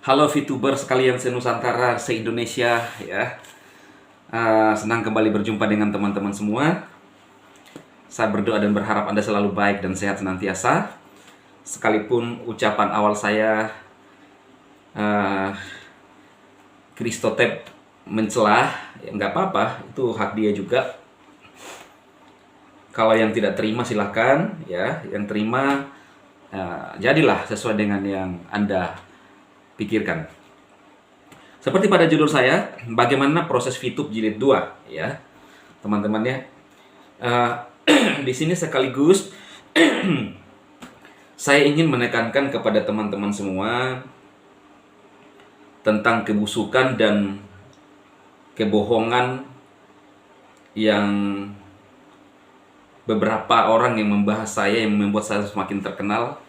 Halo VTuber sekalian se-Nusantara, se-Indonesia ya. Senang kembali berjumpa dengan teman-teman semua. Saya berdoa dan berharap Anda selalu baik dan sehat senantiasa. Sekalipun ucapan awal saya Kristotep mencelah, ya nggak apa-apa, itu hak dia juga. Kalau yang tidak terima silahkan ya, yang terima jadilah sesuai dengan yang Anda pikirkan. Seperti pada judul saya, bagaimana proses VTube jilid 2 ya, teman-teman ya. Di sini sekaligus saya ingin menekankan kepada teman-teman semua tentang kebusukan dan kebohongan yang beberapa orang yang membahas saya, yang membuat saya semakin terkenal.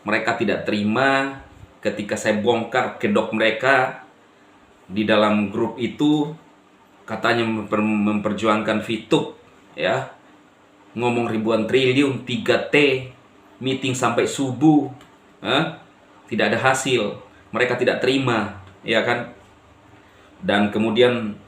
Mereka tidak terima ketika saya bongkar kedok mereka di dalam grup itu, katanya memperjuangkan VTube ya, ngomong ribuan triliun, 3T, meeting sampai subuh, tidak ada hasil. Mereka tidak terima, ya kan? Dan kemudian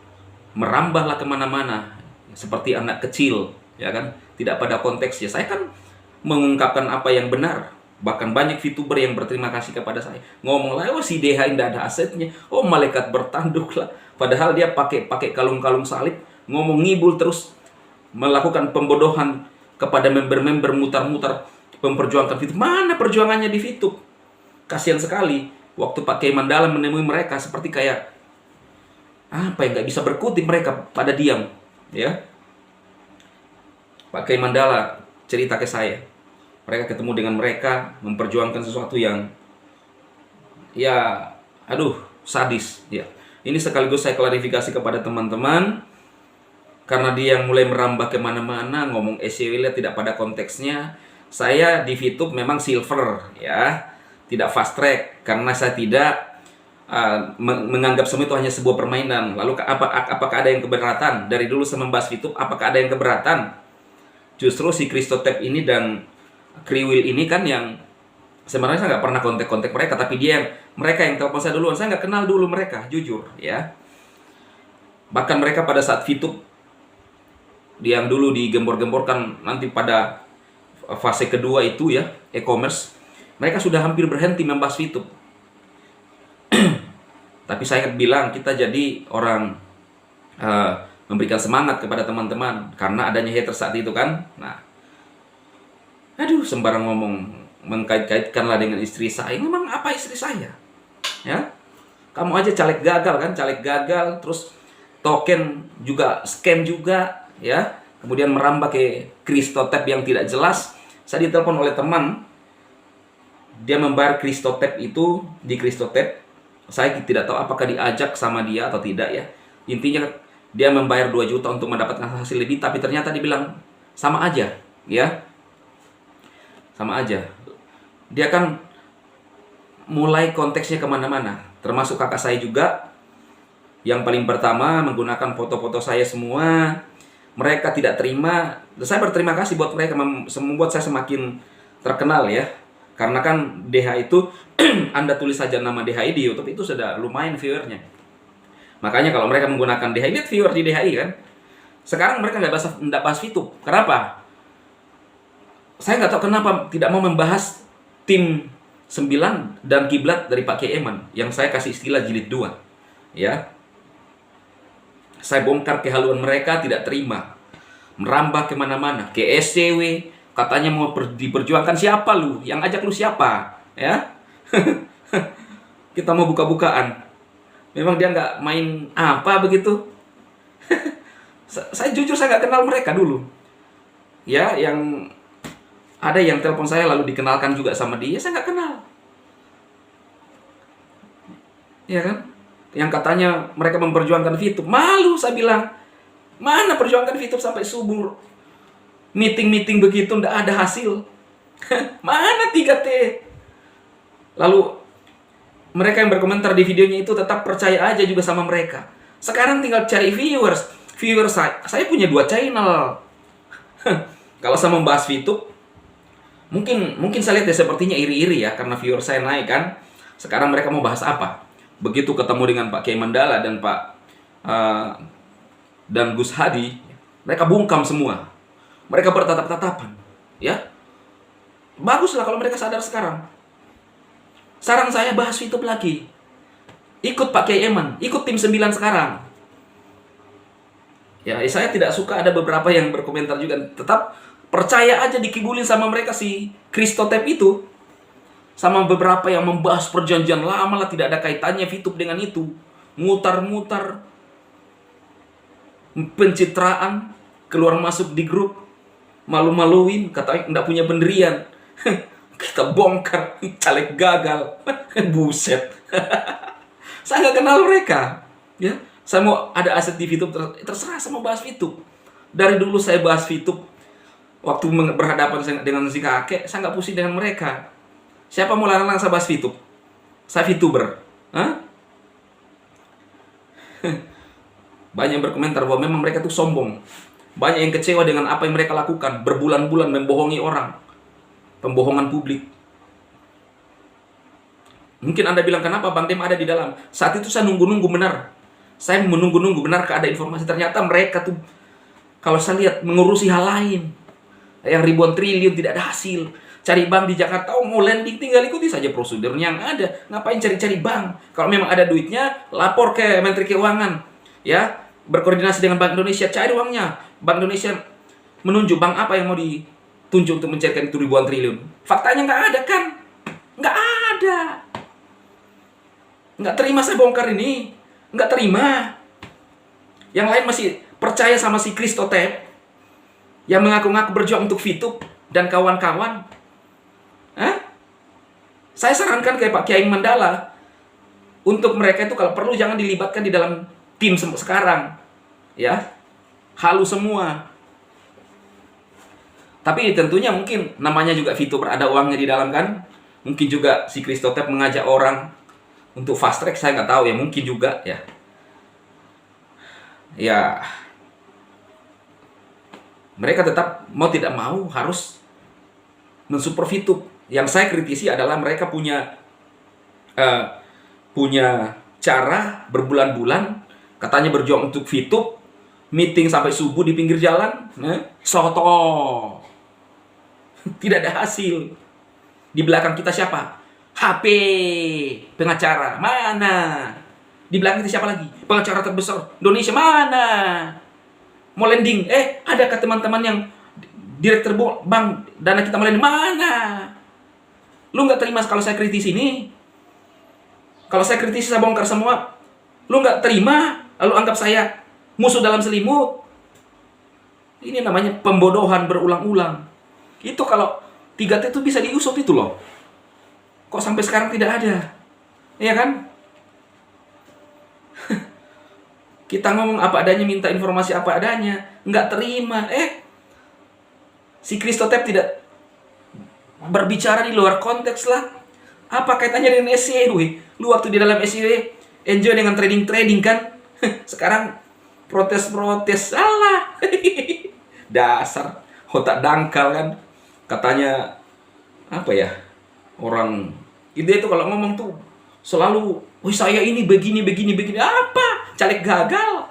merambahlah kemana-mana seperti anak kecil, ya kan? Tidak pada konteksnya. Saya kan mengungkapkan apa yang benar. Bahkan banyak VTuber yang berterima kasih kepada saya. Ngomong lah, oh si DH tidak ada asetnya. Oh malaikat bertanduk lah. Padahal dia pakai kalung-kalung salib. Ngomong ngibul terus. Melakukan pembodohan kepada member-member, mutar-mutar memperjuangkan VTube. Mana perjuangannya di VTube? Kasihan sekali. Waktu Pak Kiai Mandala menemui mereka seperti kayak apa yang nggak bisa berkutik, mereka pada diam. Ya, Pak Kiai Mandala cerita ke saya. Mereka ketemu dengan mereka, memperjuangkan sesuatu yang ya, aduh, sadis ya. Ini sekaligus saya klarifikasi kepada teman-teman, karena dia yang mulai merambah kemana-mana, ngomong SEW tidak pada konteksnya. Saya di VTube memang silver ya, tidak fast track, karena saya tidak menganggap semua itu hanya sebuah permainan. Lalu apakah ada yang keberatan? Dari dulu saya membahas VTube, apakah ada yang keberatan? Justru si Kristotep ini dan Kriwil ini kan yang sebenarnya saya nggak pernah kontak mereka, tapi mereka yang telepon saya duluan. Saya nggak kenal dulu mereka, jujur ya. Bahkan mereka pada saat VTube yang dulu digembor-gemborkan nanti pada fase kedua itu ya, e-commerce, mereka sudah hampir berhenti membahas VTube. Tapi saya bilang kita jadi orang memberikan semangat kepada teman-teman karena adanya hater saat itu kan. Nah, aduh, sembarang ngomong, mengkait-kaitkanlah dengan istri saya. Memang apa istri saya? Ya, kamu aja caleg gagal kan, caleg gagal, terus token juga scam juga, ya. Kemudian merambah ke Kristotep yang tidak jelas. Saya ditelepon oleh teman, dia membayar Kristotep itu di Kristotep. Saya tidak tahu apakah diajak sama dia atau tidak ya. Intinya dia membayar 2 juta untuk mendapatkan hasil lebih, tapi ternyata dibilang sama aja, ya. Sama aja. Dia kan mulai konteksnya kemana-mana. Termasuk kakak saya juga. Yang paling pertama menggunakan foto-foto saya semua. Mereka tidak terima. Saya berterima kasih buat mereka. Membuat saya semakin terkenal ya. Karena kan DH itu Anda tulis saja nama DHI di YouTube itu sudah lumayan viewernya. Makanya kalau mereka menggunakan DHI, lihat viewer di DHI kan. Sekarang mereka nggak bahas VTube. Kenapa? Saya nggak tahu kenapa tidak mau membahas tim 9 dan kiblat dari Pak Kiai Eman yang saya kasih istilah jilid 2 ya. Saya bongkar kehaluan mereka, tidak terima, merambah kemana-mana ke SCW, katanya mau diperjuangkan. Siapa lu? Yang ajak lu siapa? Ya. Kita mau buka-bukaan. Memang dia nggak main apa begitu. Saya jujur saya nggak kenal mereka dulu ya. Yang ada yang telepon saya lalu dikenalkan juga sama dia, saya nggak kenal. Ya kan? Yang katanya mereka memperjuangkan VTube. Malu saya bilang. Mana perjuangkan VTube sampai subuh? Meeting-meeting begitu nggak ada hasil. Mana 3T? Lalu mereka yang berkomentar di videonya itu tetap percaya aja juga sama mereka. Sekarang tinggal cari viewers. Viewers saya punya 2 channel. Kalau saya membahas VTube, Mungkin saya lihat ya sepertinya iri-iri ya, karena viewer saya naik kan. Sekarang mereka mau bahas apa? Begitu ketemu dengan Pak Kiai Mandala dan dan Gus Hadi, mereka bungkam semua. Mereka bertatap-tatapan, ya. Baguslah kalau mereka sadar sekarang. Saran saya, bahas YouTube lagi. Ikut Pak Kiai Eman, ikut tim 9 sekarang. Ya, saya tidak suka ada beberapa yang berkomentar juga. Tetap percaya aja, dikibulin sama mereka si Kristotep itu. Sama beberapa yang membahas perjanjian lama lah, tidak ada kaitannya VTube dengan itu. Mutar-mutar, pencitraan, keluar masuk di grup, malu-maluin, katanya nggak punya pendirian. Kita bongkar, caleg gagal. Buset. Saya nggak kenal mereka, ya. Saya mau ada aset di VTube, terserah saya mau bahas VTube. Dari dulu saya bahas VTube. Waktu berhadapan dengan si kakek, saya nggak pusing dengan mereka. Siapa mau larang saya bahas VTube? Saya VTuber. Hah? Banyak yang berkomentar bahwa memang mereka tuh sombong. Banyak yang kecewa dengan apa yang mereka lakukan. Berbulan-bulan membohongi orang. Pembohongan publik. Mungkin Anda bilang, kenapa Bang Dem ada di dalam? Saat itu saya nunggu-nunggu benar. Saya menunggu-nunggu benar ada informasi. Ternyata mereka tuh, kalau saya lihat, mengurusi hal lain. Yang ribuan triliun tidak ada hasil. Cari bank di Jakarta, mau lending, tinggal ikuti saja prosedurnya yang ada. Ngapain cari-cari bank? Kalau memang ada duitnya, lapor ke Menteri Keuangan. Ya, berkoordinasi dengan Bank Indonesia, cari uangnya. Bank Indonesia menunjuk bank apa yang mau ditunjuk untuk mencairkan itu ribuan triliun. Faktanya nggak ada kan? Nggak ada. Nggak terima saya bongkar ini. Nggak terima. Yang lain masih percaya sama si Kristotep yang mengaku-ngaku berjuang untuk VTube dan kawan-kawan. Saya sarankan ke Pak Kiai Mandala, untuk mereka itu kalau perlu jangan dilibatkan di dalam tim sekarang. Ya. Halu semua. Tapi tentunya mungkin namanya juga VTuber, ada uangnya di dalam kan. Mungkin juga si Kristotep mengajak orang untuk fast track, saya nggak tahu ya, mungkin juga ya. Ya, mereka tetap mau tidak mau harus mensupport VTube. Yang saya kritisi adalah mereka punya cara berbulan-bulan katanya berjuang untuk VTube, meeting sampai subuh di pinggir jalan, soto, tidak ada hasil. Di belakang kita siapa? HP pengacara mana? Di belakang kita siapa lagi? Pengacara terbesar Indonesia mana? Mau lending, adakah teman-teman yang direktur bank dana kita mau lending mana? Lu nggak terima kalau saya kritisi ini? Kalau saya kritisi, saya bongkar semua. Lu nggak terima, lalu anggap saya musuh dalam selimut. Ini namanya pembodohan berulang-ulang. Itu kalau 3T itu bisa diusut itu loh. Kok sampai sekarang tidak ada? Iya kan? Kita ngomong apa adanya, minta informasi apa adanya, nggak terima. Si Kristotep tidak berbicara di luar konteks lah. Apa kaitannya dengan SCE? Lu waktu di dalam SCE enjoy dengan trading kan? Sekarang protes-protes. Salah. Dasar otak dangkal kan. Katanya apa ya? Orang ide itu kalau ngomong tuh selalu, saya ini begini. Apa? Caleg gagal.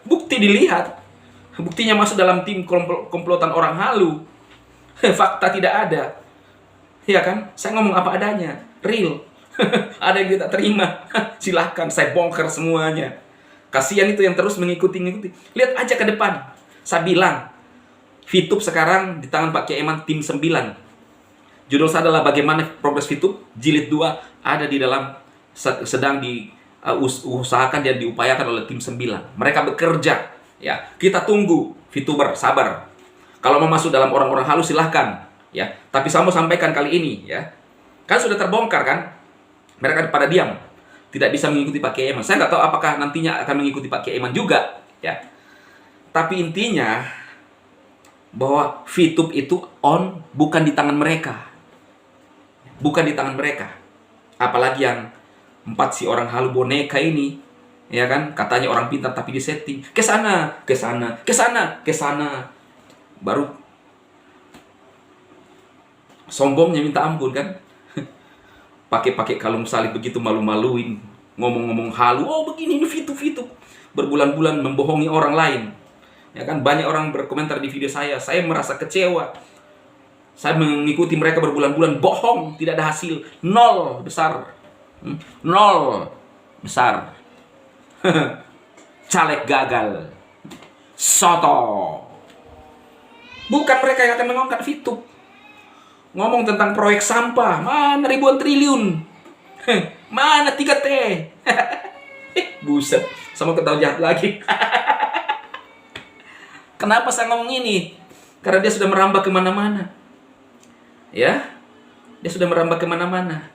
Bukti dilihat. Buktinya masuk dalam tim komplotan orang halu. Fakta tidak ada. Iya kan? Saya ngomong apa adanya, real. Ada yang tidak terima, silahkan saya bongkar semuanya. Kasihan itu yang terus mengikuti. Lihat aja ke depan. Saya bilang, VTube sekarang di tangan Pak Kiai Eman, tim 9. Judul saya adalah Bagaimana Progres VTube, jilid 2 ada di dalam, sedang diusahakan dan diupayakan oleh tim 9. Mereka bekerja. Ya, kita tunggu, VTuber, sabar. Kalau mau masuk dalam orang-orang halus silahkan. Ya, tapi saya mau sampaikan kali ini ya, kan sudah terbongkar kan, mereka pada diam, tidak bisa mengikuti Pak Kiai Eman. Saya nggak tahu apakah nantinya akan mengikuti Pak Kiai Eman juga ya. Tapi intinya bahwa VTube itu bukan di tangan mereka, apalagi yang 4 si orang halu boneka ini, ya kan, katanya orang pintar tapi disetting ke sana, baru sombongnya minta ampun kan. pakai kalung salib begitu, malu-maluin, ngomong-ngomong halu, oh begini ini fitu, berbulan-bulan membohongi orang lain. Ya kan, banyak orang berkomentar di video saya merasa kecewa. Saya mengikuti mereka berbulan-bulan, bohong, tidak ada hasil, nol besar. Nol besar. Caleg gagal. Soto. Bukan mereka yang akan mengangkat Fitup. Ngomong tentang proyek sampah, mana ribuan triliun. Mana 3T. Buset, sama ketawa jahat lagi. Kenapa saya ngomong ini? Karena dia sudah merambah kemana-mana. Ya, dia sudah merambah kemana-mana.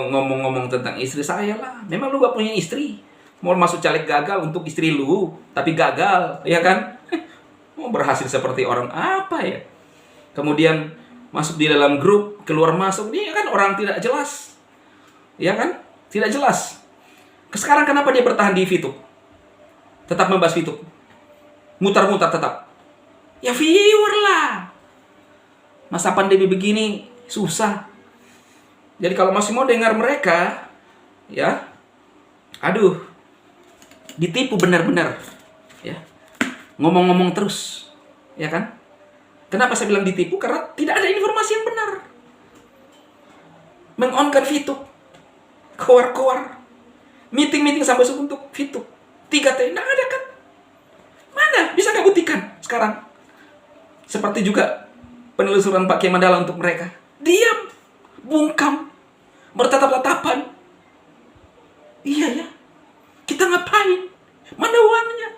Ngomong-ngomong tentang istri saya lah. Memang lu gak punya istri. Mau masuk caleg gagal untuk istri lu, tapi gagal, ya kan? Mau berhasil seperti orang apa ya? Kemudian masuk di dalam grup, keluar masuk, dia kan orang tidak jelas. Ya kan? Tidak jelas. Sekarang kenapa dia bertahan di Fitup? Tetap membahas Fitup. Mutar-mutar tetap. Ya viewer lah. Masa pandemi begini susah. Jadi kalau masih mau dengar mereka, ya, aduh, ditipu benar-benar, ya, ngomong-ngomong terus, ya kan? Kenapa saya bilang ditipu? Karena tidak ada informasi yang benar. Mengonkan Fitup, keluar-keluar, meeting sampai subuh untuk Fitup, 3T, nggak ada kan? Mana? Bisa nggak buktikan sekarang? Seperti juga penelusuran Pak Kiai Mandala untuk mereka. Diam, bungkam, bertatap-tatapan. Iya ya, kita ngapain? Mana uangnya?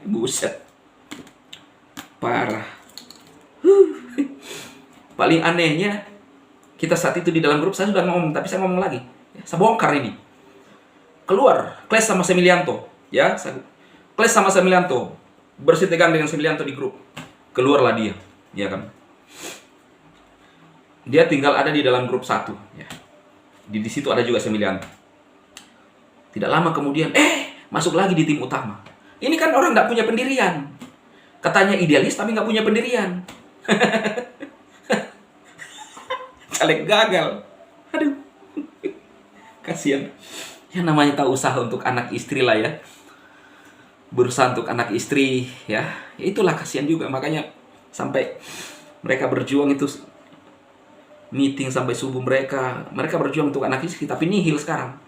Buset, parah. Paling anehnya, kita saat itu di dalam grup, saya sudah ngomong, tapi saya ngomong lagi. Saya bongkar ini. Keluar, clash sama Semilianto, ya, clash sama Semilianto, bersih tegang dengan Semilianto di grup. Keluarlah dia, ya kan? Dia tinggal ada di dalam grup 1, ya. Di situ ada juga Semilianto. Tidak lama kemudian, masuk lagi di tim utama. Ini kan orang nggak punya pendirian. Katanya idealis tapi nggak punya pendirian. Caleg gagal. Aduh, kasihan. Ya namanya tahu usaha untuk anak istri lah ya. Berusaha untuk anak istri ya. Itulah kasihan juga. Makanya sampai mereka berjuang itu, meeting sampai subuh mereka berjuang untuk anak istri, tapi nihil sekarang.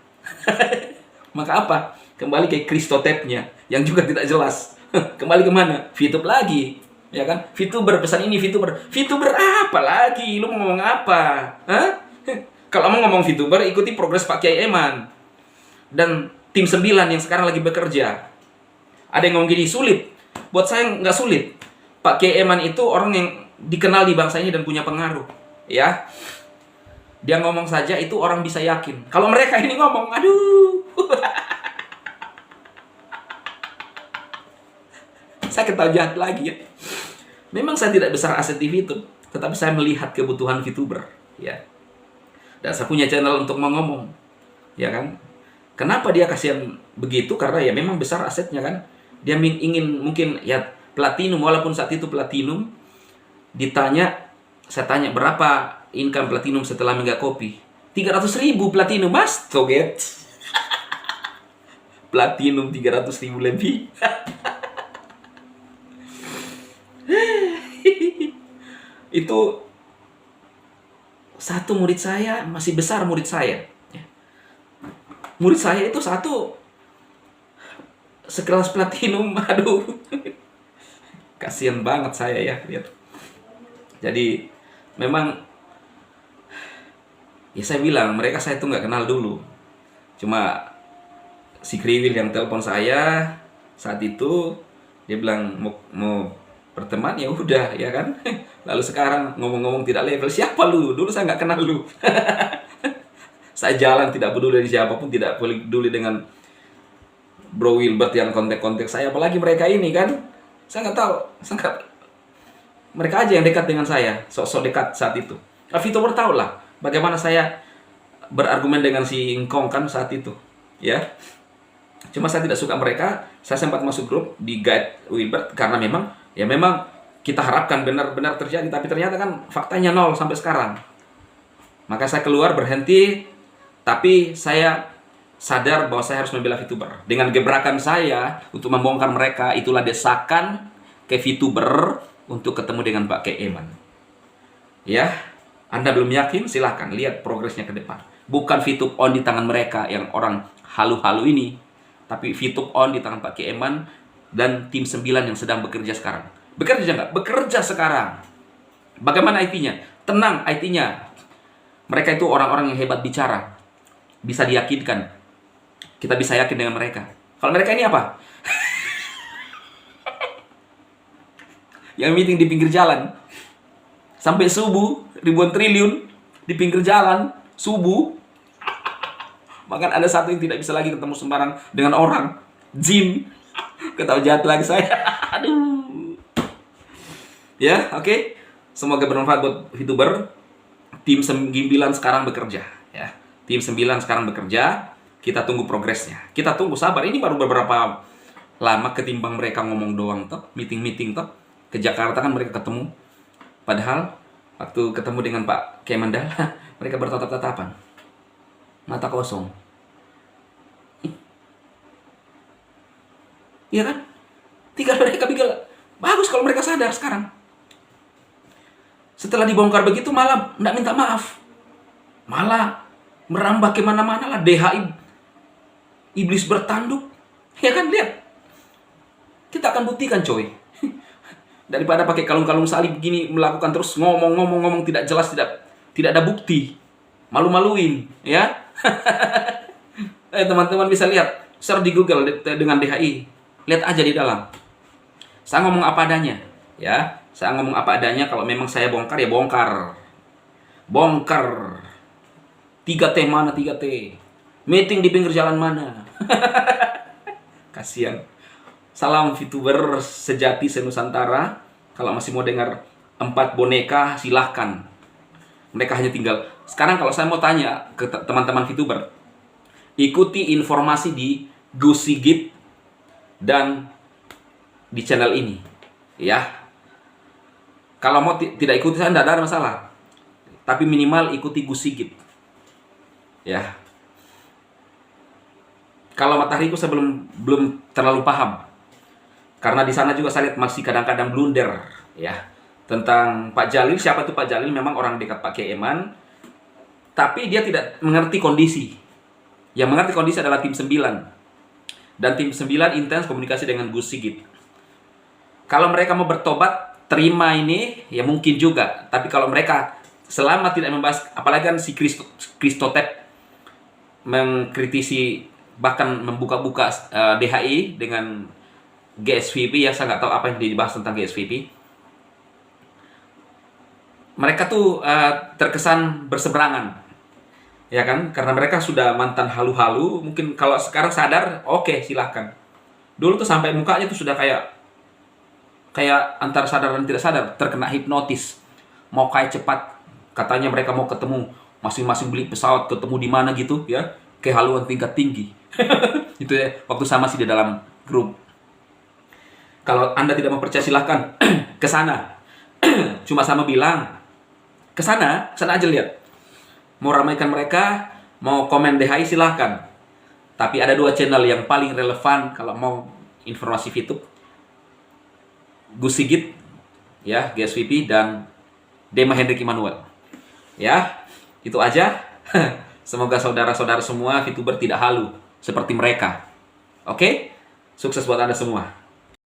Maka apa? Kembali ke Kristotepnya yang juga tidak jelas. Kembali kemana? Fitup lagi, ya kan? Fituber pesan ini, Fituber apa lagi? Lu mau ngomong apa? Hah? Kalau mau ngomong Fituber, ikuti progres Pak Kiai Eman dan tim 9 yang sekarang lagi bekerja. Ada yang ngomong gini, sulit. Buat saya nggak sulit. Pak Kiai Eman itu orang yang dikenal di bangsa ini dan punya pengaruh, ya. Dia ngomong saja itu orang bisa yakin. Kalau mereka ini ngomong, aduh. Saya ketawa jahat lagi ya. Memang saya tidak besar aset di Fitup, tetapi saya melihat kebutuhan Fituber, ya. Dan saya punya channel untuk ngomong, ya kan. Kenapa dia kasihan begitu? Karena ya memang besar asetnya kan. Dia ingin mungkin ya platinum, walaupun saat itu platinum. Saya tanya berapa income platinum setelah Mega Kopi? 300.000 platinum, mas, toget. Platinum 300.000 lebih. Itu satu murid saya, masih besar murid saya. Murid saya itu satu sekelas platinum, aduh. Kasian banget saya ya lihat. Jadi memang ya saya bilang mereka saya tuh nggak kenal dulu. Cuma si Kriwil yang telepon saya saat itu, dia bilang mau berteman, ya udah, ya kan. Lalu sekarang ngomong-ngomong tidak level, siapa lu? Dulu saya nggak kenal lu. Saya jalan tidak peduli dengan siapapun, tidak peduli dengan Bro Wilbert yang kontak-kontak saya, apalagi mereka ini kan. Saya nggak tahu, mereka aja yang dekat dengan saya, sok-sok dekat saat itu. Fituber tahu lah bagaimana saya berargumen dengan si Ngkong kan saat itu, ya. Cuma saya tidak suka mereka. Saya sempat masuk grup di guide Wilbert karena memang kita harapkan benar-benar terjadi, tapi ternyata kan faktanya nol sampai sekarang. Maka saya keluar berhenti, tapi saya sadar bahwa saya harus membela VTuber. Dengan gebrakan saya untuk membongkar mereka, itulah desakan ke VTuber untuk ketemu dengan Pak Keeman. Ya, Anda belum yakin? Silahkan lihat progresnya ke depan. Bukan VTube on di tangan mereka yang orang halu-halu ini, tapi VTube on di tangan Pak Keeman dan tim 9 yang sedang bekerja sekarang. Bekerja nggak? Bekerja sekarang. Bagaimana IT-nya? Tenang IT-nya. Mereka itu orang-orang yang hebat bicara. Bisa diyakinkan. Kita bisa yakin dengan mereka. Kalau mereka ini apa? Yang meeting di pinggir jalan. Sampai subuh, ribuan triliun di pinggir jalan. Subuh. Bahkan ada satu yang tidak bisa lagi ketemu sembarang dengan orang. Jin. Ketawa jahat lagi saya. Aduh. Ya, oke. Semoga bermanfaat buat VTuber. Tim 9 sekarang bekerja. Ya. Tim 9 sekarang bekerja. Kita tunggu progresnya. Kita tunggu, sabar. Ini baru beberapa lama ketimbang mereka ngomong doang toh, meeting-meeting toh. Ke Jakarta kan mereka ketemu. Padahal waktu ketemu dengan Pak Kemendala, mereka bertatap-tatapan. Mata kosong. Iya kan? Tinggal mereka pikir, bagus kalau mereka sadar sekarang. Setelah dibongkar begitu malah nggak minta maaf. Malah merambah kemana-mana lah. DHI iblis bertanduk. Ya kan, lihat. Kita akan buktikan coy. Daripada pakai kalung-kalung salib gini melakukan terus ngomong tidak jelas, tidak ada bukti. Malu-maluin, ya. Teman-teman bisa lihat, search di Google dengan DHI. Lihat aja di dalam. Saya ngomong apa adanya, ya. Saya ngomong apa adanya, kalau memang saya bongkar ya bongkar. Bongkar. 3T mana 3T? Meeting di pinggir jalan mana? Kasihan. Salam VTuber sejati se-Nusantara. Kalau masih mau dengar 4 boneka, silahkan. Mereka hanya tinggal. Sekarang kalau saya mau tanya ke teman-teman VTuber, ikuti informasi di Gusigit dan di channel ini, ya. Kalau mau tidak ikuti saya tidak ada masalah. Tapi minimal ikuti Gusigit. Ya. Kalau Matahariku saya belum terlalu paham. Karena di sana juga saya lihat masih kadang-kadang blunder, ya. Tentang Pak Jalil, siapa tuh Pak Jalil? Memang orang dekat Pak Keeman. Tapi dia tidak mengerti kondisi. Yang mengerti kondisi adalah tim 9. Dan tim 9 intens komunikasi dengan Gusigit. Kalau mereka mau bertobat, terima ini, ya mungkin juga. Tapi kalau mereka selama tidak membahas, apalagi kan si Kristotep mengkritisi, bahkan membuka-buka DHI dengan GSVP, ya saya nggak tahu apa yang dibahas tentang GSVP. Mereka tuh terkesan berseberangan, ya kan? Karena mereka sudah mantan halu-halu. Mungkin kalau sekarang sadar, oke, silahkan. Dulu tuh sampai mukanya tuh sudah kayak antara sadar dan tidak sadar, terkena hipnotis. Mau kayak cepat, katanya mereka mau ketemu, masing-masing beli pesawat, ketemu di mana gitu, ya. Kehaluan tingkat tinggi. Itu ya, waktu saya masih di dalam grup. Kalau Anda tidak mau percaya, silahkan ke sana. Cuma sama bilang, ke sana aja lihat. Mau ramaikan mereka, mau komen DHI silahkan. Tapi ada 2 channel yang paling relevan kalau mau informasi VTube. Gusigit, ya, GSVP, dan Dema Hendrik Immanuel. Ya, itu aja. Semoga saudara-saudara semua VTuber tidak halu seperti mereka. Oke? Sukses buat Anda semua.